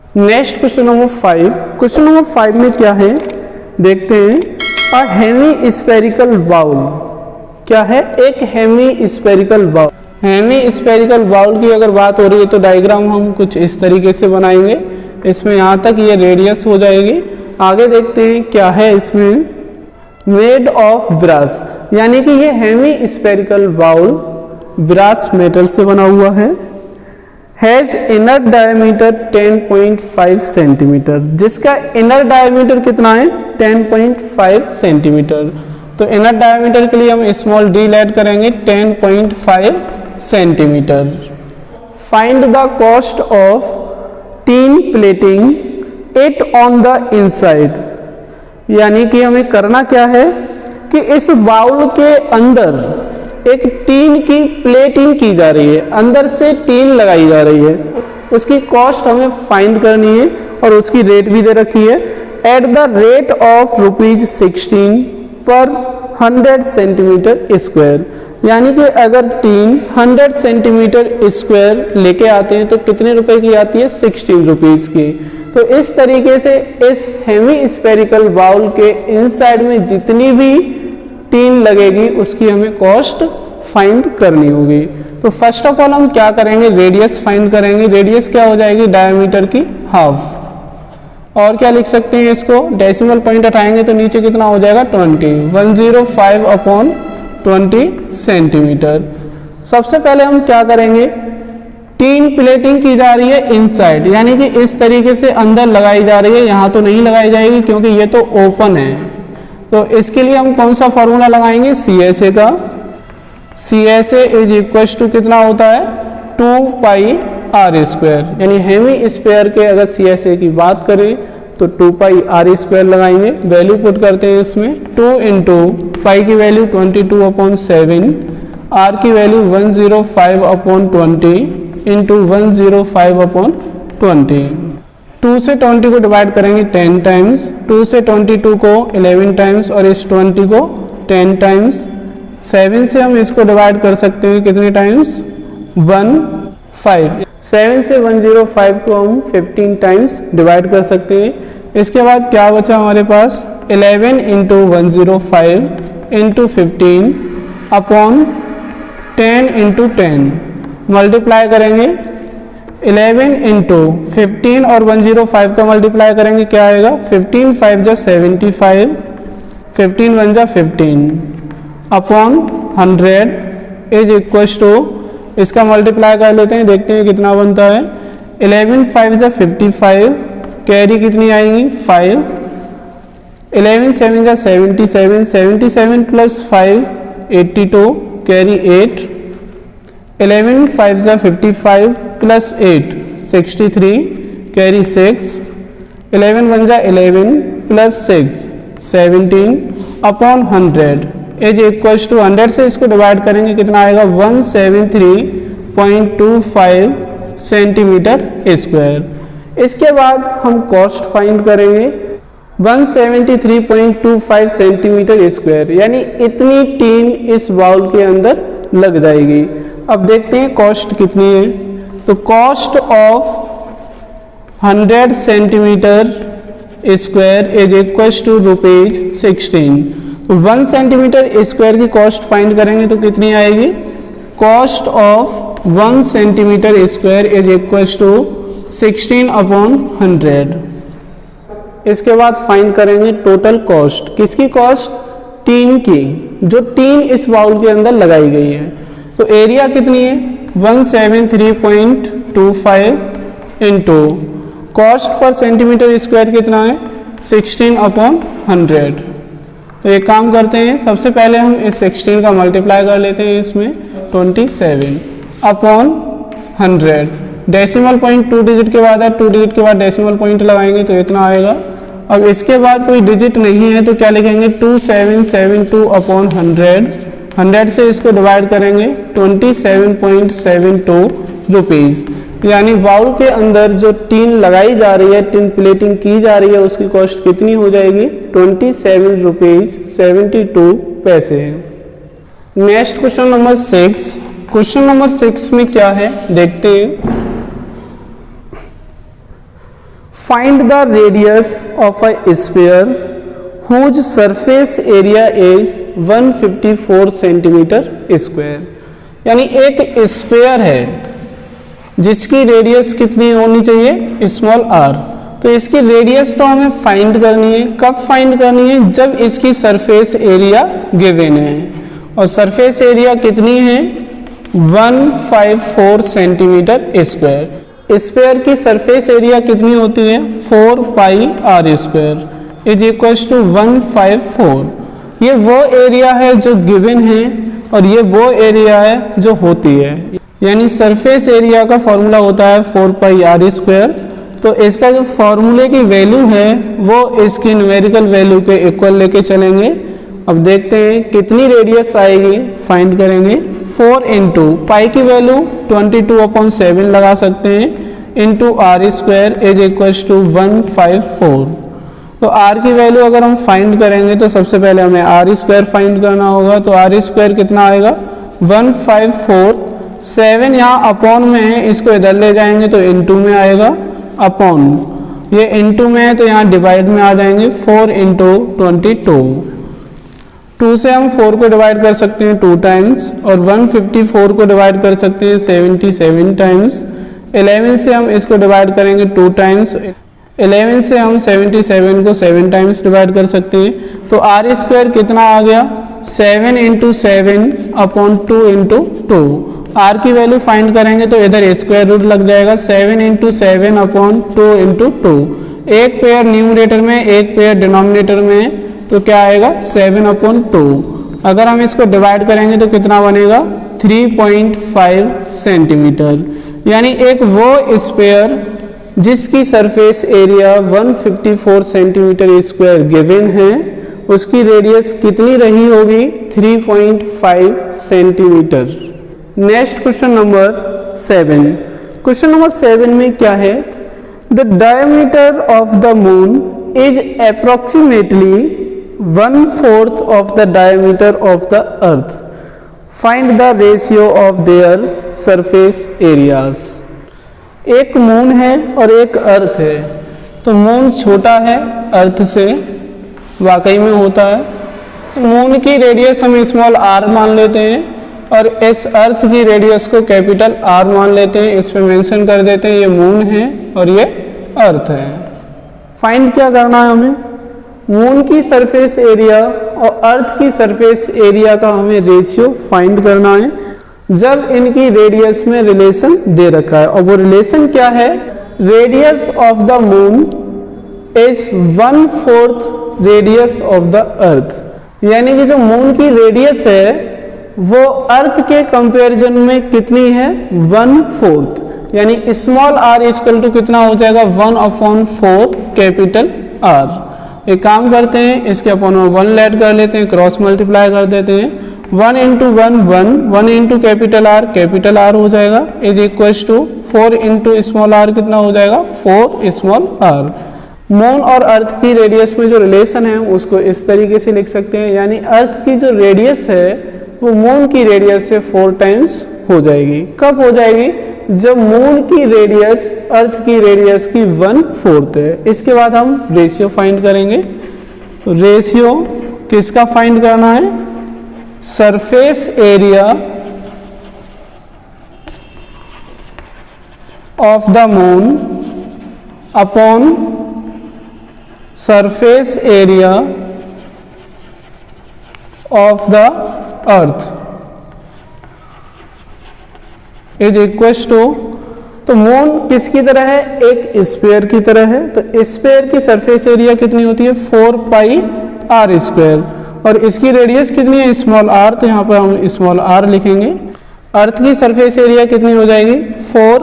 Next question number 5। Question number 5 में क्या है देखते हैं। अ हेमी स्फेरिकल बाउल, क्या है? एक hemispherical bowl. Hemispherical bowl की अगर बात हो रही है तो डायग्राम हम कुछ इस तरीके से बनाएंगे। इसमें यहाँ तक ये रेडियस हो जाएगी। आगे देखते हैं क्या है इसमें। मेड ऑफ ब्रास, यानी कि ये hemispherical bowl brass metal से बना हुआ है। हैज इनर डायमीटर 10.5 सेंटीमीटर, जिसका इनर डायमीटर कितना है? 10.5 सेंटीमीटर। तो इनर डायमीटर के लिए हम स्मॉल डी ऐड करेंगे 10.5 centimetre. Find the cost of tin plating it on the inside, यानी कि हमें करना क्या है कि इस बाउल के अंदर एक टीन की प्लेटिंग की जा रही है, अंदर से टीन लगाई जा रही है, उसकी कॉस्ट हमें फाइंड करनी है और उसकी रेट भी दे रखी है। एट द रेट ऑफ ₹16 पर 100 सेंटीमीटर स्क्वायर, यानी कि अगर टीन 100 सेंटीमीटर स्क्वायर लेके आते हैं तो कितने रुपए की आती है? 16 रुपीज की। तो इस तरीके से इस हेमी स्फेरिकल बाउल के इनसाइड में जितनी भी टीन लगेगी उसकी हमें कॉस्ट फाइंड करनी होगी। तो फर्स्ट ऑफ ऑल हम क्या करेंगे? रेडियस फाइंड करेंगे। रेडियस क्या हो जाएगी? डायमीटर की हाफ। और क्या लिख सकते हैं इसको? डेसिमल पॉइंट हटाएंगे तो नीचे कितना हो जाएगा? 105/20 सेंटीमीटर। सबसे पहले हम क्या करेंगे? टीन प्लेटिंग की जा रही है इनसाइड, यानी कि इस तरीके से अंदर लगाई जा रही है। यहाँ तो नहीं लगाई जाएगी क्योंकि ये तो ओपन है। तो इसके लिए हम कौन सा फॉर्मूला लगाएंगे? CSA का। CSA इज इक्वल टू कितना होता है? 2πr²। यानी हेमी स्फीयर के अगर CSA की बात करें तो 2πr² लगाएंगे। वैल्यू पुट करते हैं इसमें। 2 इंटू पाई की वैल्यू 22/7, r की वैल्यू 105/20 इंटू 105/20। 2 से 20 को डिवाइड करेंगे 10 टाइम्स, 2 से 22 को 11 टाइम्स और इस 20 को 10 टाइम्स। 7 से हम इसको डिवाइड कर सकते हैं कितने टाइम्स? 15। 7 से 105 को हम 15 टाइम्स डिवाइड कर सकते हैं। इसके बाद क्या बचा हमारे पास? 11 into 105 into 15 upon 10 into 10 multiply करेंगे। 11 इंटू 15 और 105 का मल्टीप्लाई करेंगे, क्या आएगा? 15 5 जा 75, 15 1 जा 15 अपॉन 100 इज इक्वल टू, इसका मल्टीप्लाई कर लेते हैं, देखते हैं कितना बनता है। 11 5 जा 55, कैरी कितनी आएंगी? 5। 11 7 जा 77, 77 प्लस 5 82, कैरी 8। 11 5 जा 55 प्लस 8 63, कैरी 6। 11 1 जा 11 plus 6 17 upon 100 is equal to 100 से इसको डिवाइड करेंगे, कितना आएगा? 173.25 सेंटीमीटर स्क्वायर। इसके बाद हम कॉस्ट फाइंड करेंगे। 173.25 सेंटीमीटर स्क्वायर, यानी इतनी टीन इस बाउल के अंदर लग जाएगी। अब देखते हैं कॉस्ट कितनी है। तो cost of 100 centimetre square is equal to ₹16। 1 centimetre square की कॉस्ट फाइंड करेंगे तो कितनी आएगी? Cost of 1 centimetre square is equal to 16/100। इसके बाद फाइंड करेंगे टोटल कॉस्ट। किसकी कॉस्ट? टीन की, जो टीन इस बाउल के अंदर लगाई गई है। तो एरिया कितनी है? 173.25 into cost per centimetre square कितना है? 16/100। तो एक काम करते हैं, सबसे पहले हम इस 16 का मल्टीप्लाई कर लेते हैं इसमें 27/100। डेसिमल पॉइंट 2 डिजिट के बाद है, 2 डिजिट के बाद डेसिमल पॉइंट लगाएंगे तो इतना आएगा। अब इसके बाद कोई डिजिट नहीं है तो क्या लिखेंगे? 2772/100। 100 से इसको डिवाइड करेंगे 27.72 रुपीज़। यानी बाउल के अंदर जो टीन लगाई जा रही है, टीन प्लेटिंग की जा रही है, उसकी कॉस्ट कितनी हो जाएगी? 27 रुपीज़ 72 पैसे। Next question number 6। Question number 6 में क्या है देखते हैं। Find the radius of a sphere whose surface area is 154 centimetre square. यानी एक स्फीयर है जिसकी रेडियस कितनी होनी चाहिए, स्मॉल आर। तो इसकी रेडियस तो हमें फाइंड करनी है। कब फाइंड करनी है, जब इसकी सरफेस एरिया गिवन है। और सरफेस एरिया कितनी है, 154 सेंटीमीटर स्क्वायर। स्फीयर की सरफेस एरिया कितनी होती है, 4 pi R square is equal to 154। ये वो एरिया है जो गिवन है और ये वो एरिया है जो होती है। यानी सरफेस एरिया का फॉर्मूला होता है 4 पाई आर स्क्वायर। तो इसका जो फॉर्मूले की वैल्यू है वो इसकी न्यूमेरिकल वैल्यू के इक्वल लेके चलेंगे। अब देखते हैं कितनी रेडियस आएगी, फाइंड करेंगे। 4 इंटू पाई की वैल्यू 22/7 लगा सकते हैं, into R square is equal to 154। तो आर की वैल्यू अगर हम फाइंड करेंगे तो सबसे पहले हमें आर स्क्वायर फाइंड करना होगा। तो आर स्क्वायर कितना आएगा, 154। 7 यहाँ अपॉन में है, इसको इधर ले जाएंगे तो इंटू में आएगा, अपॉन ये इंटू में है तो यहाँ डिवाइड में आ जाएंगे। 4 इंटू 22, 2 से हम 4 को डिवाइड कर सकते हैं 2 टाइम्स, और 154 को डिवाइड कर सकते हैं 77 टाइम्स। 11 से हम इसको डिवाइड करेंगे 2 टाइम्स। 11 से हम 77 को 7 टाइम्स डिवाइड कर सकते हैं। तो आर स्क्वायर कितना आ गया, 7 इंटू 7 अपॉन 2 इंटू 2। आर की वैल्यू फाइंड करेंगे तो इधर स्क्वायर रूट लग जाएगा, 7 इंटू 7 अपॉन 2 इंटू 2। एक पेयर न्यूमरेटर में, एक पेयर डिनोमिनेटर में, तो क्या आएगा 7 अपॉन 2। अगर हम इसको डिवाइड करेंगे तो कितना बनेगा, 3.5 सेंटीमीटर। यानी एक वो स्फीयर जिसकी surface area 154 centimetre square given है, उसकी रेडियस कितनी रही होगी, 3.5 centimetre. Next question number 7। Question number 7 में क्या है, the diameter of the moon is approximately 1/4 of the diameter of the earth. Find the ratio of their surface areas. एक moon है और एक अर्थ है। तो मून छोटा है अर्थ से, वाकई में होता है। मून की रेडियस हम स्मॉल आर मान लेते हैं और इस अर्थ की रेडियस को कैपिटल आर मान लेते हैं। इस पे मेंशन कर देते हैं ये मून है और ये अर्थ है। फाइंड क्या करना है हमें, मून की सरफेस एरिया और अर्थ की सरफेस एरिया का हमें रेशियो फाइंड करना है जब इनकी रेडियस में रिलेशन दे रखा है। और वो रिलेशन क्या है, radius of the moon is 1/4 radius of the अर्थ। यानी कि जो मून की रेडियस है वो अर्थ के कंपैरिजन में कितनी है, 1/4। यानी स्मॉल आर इक्वल टू कितना हो जाएगा, 1/4 कैपिटल आर। एक काम करते हैं, इसके अपॉन 1 ऐड कर लेते हैं, क्रॉस मल्टीप्लाई कर देते हैं। 1 इंटू 1 1, 1 इंटू कैपिटल आर हो जाएगा is equal to 4 into small R कितना हो जाएगा, 4 स्मॉल आर। मून और अर्थ की रेडियस में जो रिलेशन है उसको इस तरीके से लिख सकते हैं। यानी अर्थ की जो रेडियस है वो मून की रेडियस से 4 टाइम्स हो जाएगी। कब हो जाएगी, जब मून की रेडियस अर्थ की रेडियस की 1/4 है। इसके बाद हम रेशियो फाइंड करेंगे। तो रेशियो किसका फाइंड करना है, surface area of the moon upon surface area of the earth is equal to, तो मून किसकी तरह है, एक स्फीयर की तरह है। तो स्फीयर की सरफेस एरिया कितनी होती है, 4 पाई आर स्क्वायर, और इसकी रेडियस कितनी है, स्मॉल आर। तो यहाँ पर हम स्मॉल आर लिखेंगे। अर्थ की सरफेस एरिया कितनी हो जाएगी, 4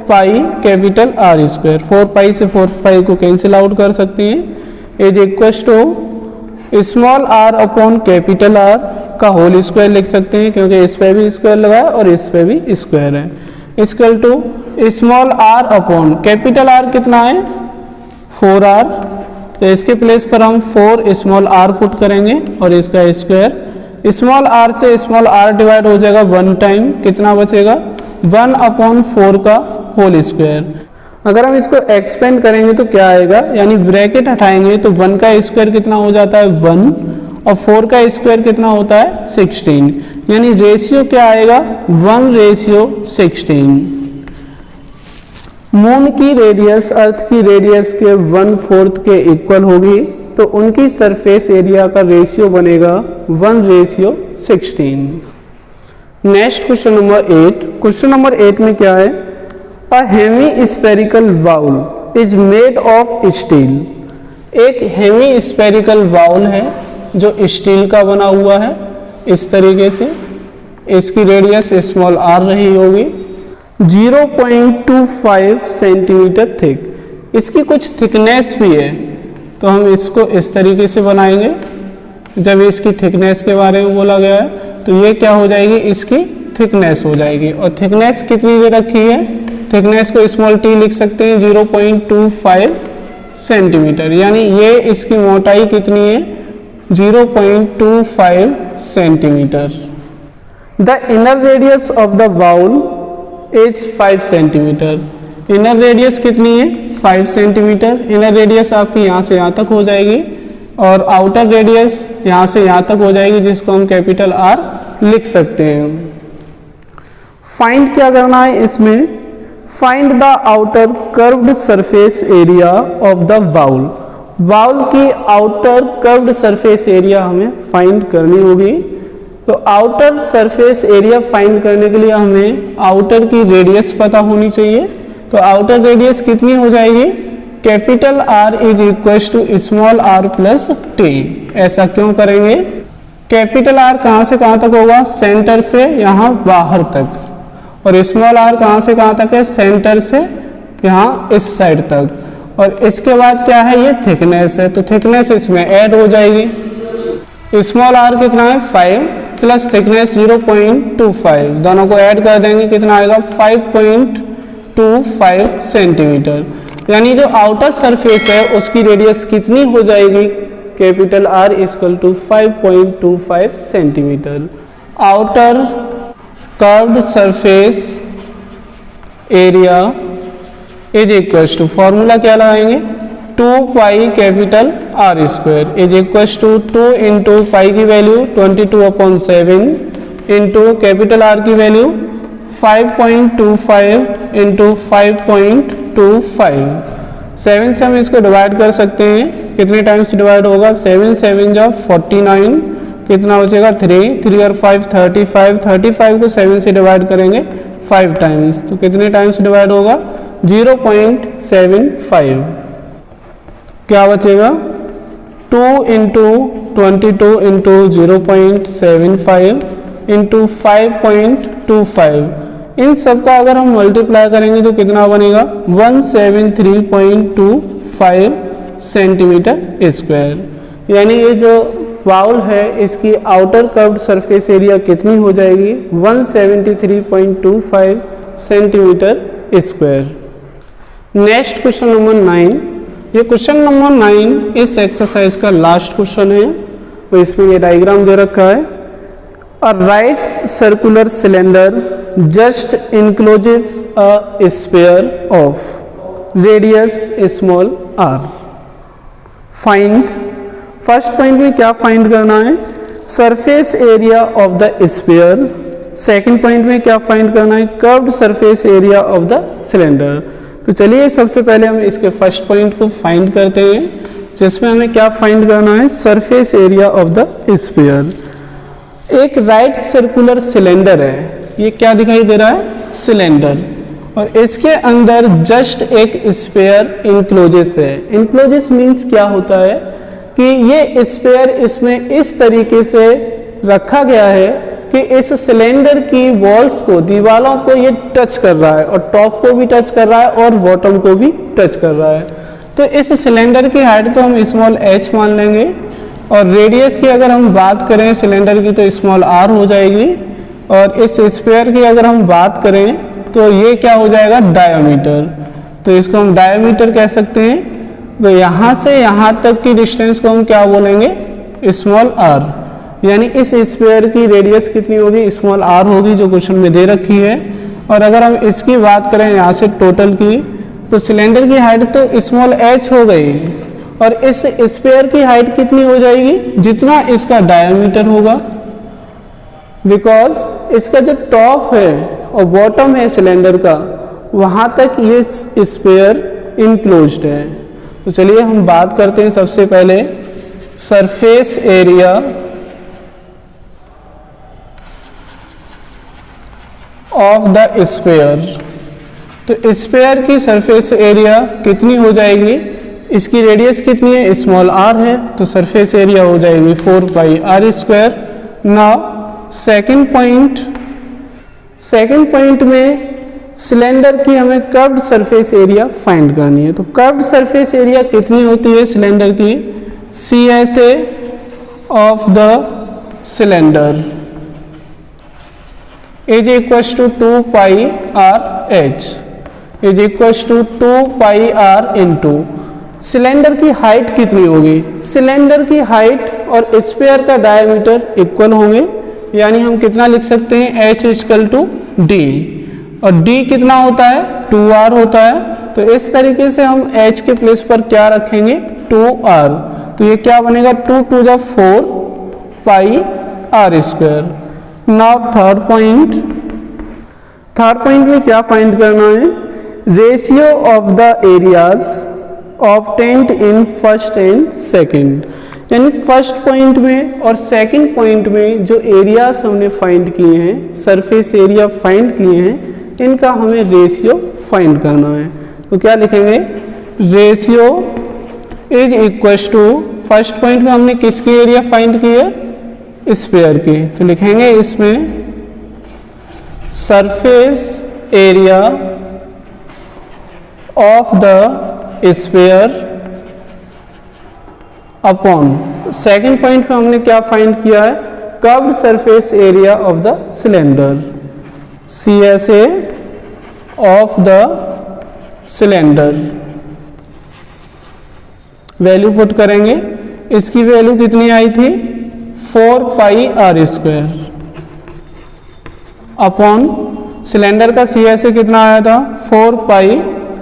pi capital R square. 4 pi से 4 पाई को कैंसिल आउट कर सकते हैं, is equal to small R upon capital R का होल स्क्वायर लिख सकते हैं, क्योंकि इस पे भी स्क्वायर लगा है और इस पे भी स्क्वायर है। Equal to small R upon capital R कितना है, 4r। तो इसके प्लेस पर हम 4 स्मॉल आर पुट करेंगे और इसका स्क्वायर। स्मॉल आर से स्मॉल आर डिवाइड हो जाएगा 1 टाइम, कितना बचेगा, 1/4 का होल स्क्वायर। अगर हम इसको एक्सपेंड करेंगे तो क्या आएगा, यानी ब्रैकेट हटाएंगे तो 1 का स्क्वायर कितना हो जाता है 1 और 4 का स्क्वायर कितना होता है 16, यानी रेशियो क्या आएगा 1:16। मून की रेडियस अर्थ की रेडियस के 1/4 के इक्वल होगी तो उनकी सरफेस एरिया का रेशियो बनेगा 1:16। Next question number 8। Question number 8 में क्या है, a hemispherical bowl is made of steel. एक हेमी स्फेरिकल बाउल है जो स्टील का बना हुआ है इस तरीके से, इसकी रेडियस स्मॉल आर रही होगी, 0.25 सेंटीमीटर थिक। इसकी कुछ थिकनेस भी है तो हम इसको इस तरीके से बनाएंगे। जब इसकी थिकनेस के बारे में बोला गया है तो ये क्या हो जाएगी, इसकी थिकनेस हो जाएगी। और थिकनेस कितनी दे रखी है, थिकनेस को स्मॉल टी लिख सकते हैं 0.25 सेंटीमीटर, यानी ये इसकी मोटाई कितनी है 0.25 centimetre. The inner radius of the bowl is 5 centimetre. Inner radius कितनी है 5 सेंटीमीटर। इनर रेडियस आपकी यहाँ से यहाँ तक हो जाएगी और आउटर रेडियस यहाँ से यहाँ तक हो जाएगी, जिसको हम कैपिटल आर लिख सकते हैं। फाइंड क्या करना है इसमें, find the outer curved surface area of the bowl. Bowl की आउटर कर्व्ड सरफेस एरिया हमें फाइंड करनी होगी। तो आउटर सरफेस एरिया फाइंड करने के लिए हमें आउटर की रेडियस पता होनी चाहिए। तो आउटर रेडियस कितनी हो जाएगी, capital R is equal to small R plus T. ऐसा क्यों करेंगे, कैपिटल आर कहाँ से कहाँ तक होगा, सेंटर से यहाँ बाहर तक, और स्मॉल आर कहाँ से कहाँ तक है, सेंटर से यहाँ इस साइड तक। और इसके बाद क्या है, ये थिकनेस है तो थिकनेस इसमें ऐड हो जाएगी। स्मॉल आर कितना है 5 प्लस थिकनेस 0.25, दोनों को ऐड कर देंगे कितना आएगा 5.25 सेंटीमीटर। यानी जो आउटर सरफेस है उसकी रेडियस कितनी हो जाएगी, capital R equal to 5.25 centimetre. Outer curved surface area is equal to, formula क्या लगाएंगे 2 pi capital R square is equal to 2 into pi की वैल्यू 22/7 इंटू कैपिटल आर की वैल्यू 5.25 इंटू 5.25। 7 से हम इसको डिवाइड कर सकते हैं, कितने टाइम्स डिवाइड होगा 7 7 जा 49, कितना बचेगा 3 और 5 35, 35 को 7 से डिवाइड करेंगे 5 टाइम्स, तो कितने टाइम्स डिवाइड होगा 0.75। क्या बचेगा 2 इंटू 22 इंटू 0.75 इंटू 5.25। इन सब का अगर हम मल्टीप्लाई करेंगे तो कितना बनेगा 173.25 सेंटीमीटर स्क्वायर। यानी ये जो बाउल है इसकी आउटर कर्व्ड सरफेस एरिया कितनी हो जाएगी 173.25 centimetre square. Next question number 9। ये क्वेश्चन नंबर 9 इस एक्सरसाइज का लास्ट क्वेश्चन है, तो इसमें ये डायग्राम दे रखा है। A right circular cylinder just encloses a sphere of radius small R. Find, first point में क्या फाइंड करना है, surface area of the sphere. Second point में क्या फाइंड करना है, curved surface area of the cylinder. तो चलिए सबसे पहले हम इसके फर्स्ट पॉइंट को फाइंड करते हैं, जिसमें हमें क्या फाइंड करना है, surface area of the sphere. एक राइट सर्कुलर सिलेंडर है, ये क्या दिखाई दे रहा है सिलेंडर, और इसके अंदर जस्ट एक स्फीयर इनक्लोजेस है। इनक्लोजेस मीन्स क्या होता है कि ये स्फीयर इसमें इस तरीके से रखा गया है कि इस सिलेंडर की वॉल्स को, दीवारों को ये टच कर रहा है, और टॉप को भी टच कर रहा है और बॉटम को भी टच कर रहा है। तो इस सिलेंडर की हाइट तो हम स्मॉल h मान लेंगे, और रेडियस की अगर हम बात करें सिलेंडर की तो स्मॉल r हो जाएगी, और इस स्फीयर की अगर हम बात करें तो ये क्या हो जाएगा डायमीटर, तो इसको हम डायमीटर कह सकते हैं। तो यहाँ से यहाँ तक की डिस्टेंस को हम क्या बोलेंगे स्मॉल r, यानी इस स्फीयर की रेडियस कितनी होगी स्मॉल r होगी, जो क्वेश्चन में दे रखी है। और अगर हम इसकी बात करें यहाँ से टोटल की, तो सिलेंडर की हाइट तो स्मॉल h हो गई, और इस स्फीयर की हाइट कितनी हो जाएगी, जितना इसका डायमीटर होगा, बिकॉज इसका जो टॉप है और बॉटम है सिलेंडर का, वहां तक ये स्फीयर इनक्लोज्ड है। तो चलिए हम बात करते हैं सबसे पहले surface area of the sphere. तो स्फीयर की सरफेस एरिया कितनी हो जाएगी, इसकी रेडियस कितनी है, स्मॉल r है, तो सरफेस एरिया हो जाएगी 4 pi r square. Now second point में सिलेंडर की हमें कर्व्ड सरफेस एरिया फाइंड करनी है। तो कर्व्ड सरफेस एरिया कितनी होती है सिलेंडर की, CSA of the cylinder is equals to 2 pi r h is equals to 2 pi r into cylinder की हाइट कितनी होगी, सिलेंडर की हाइट और स्फीयर का डायमीटर इक्वल होंगे, यानी हम कितना लिख सकते हैं, h इक्वल टू d, और d कितना होता है, 2r होता है। तो इस तरीके से हम h के प्लेस पर क्या रखेंगे, 2r, तो ये क्या बनेगा, 2 to the 4 pi r square. Now third point में क्या फाइंड करना है, ratio of the areas obtained in first and second, यानी फर्स्ट पॉइंट में और सेकंड पॉइंट में जो एरियाज हमने फाइंड किए हैं, सरफेस एरिया फाइंड किए हैं, इनका हमें रेशियो फाइंड करना है। तो क्या लिखेंगे, ratio is equals to, first point में हमने किसकी एरिया फाइंड की है, स्फीयर की, तो लिखेंगे इसमें surface area of the sphere upon, second point में हमने क्या फाइंड किया है, curved surface area of the cylinder, CSA of the cylinder. Value put करेंगे, इसकी वैल्यू कितनी आई थी, 4 pi r square upon cylinder का CSA कितना आया था, 4 पाई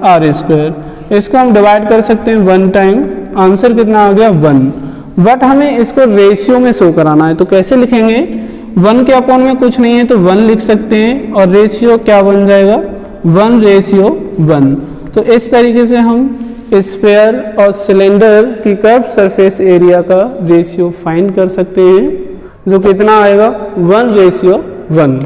r स्क्वायर। इसको हम डिवाइड कर सकते हैं 1 टाइम, आंसर कितना आ गया 1, बट हमें इसको रेशियो में शो कराना है, तो कैसे लिखेंगे, 1 के अपॉन में कुछ नहीं है तो 1 लिख सकते हैं, और रेशियो क्या बन जाएगा, 1:1। तो इस तरीके से हम स्फीयर और सिलेंडर की कर्व्ड सरफेस एरिया का रेशियो फाइंड कर सकते हैं, जो कितना आएगा, 1:1।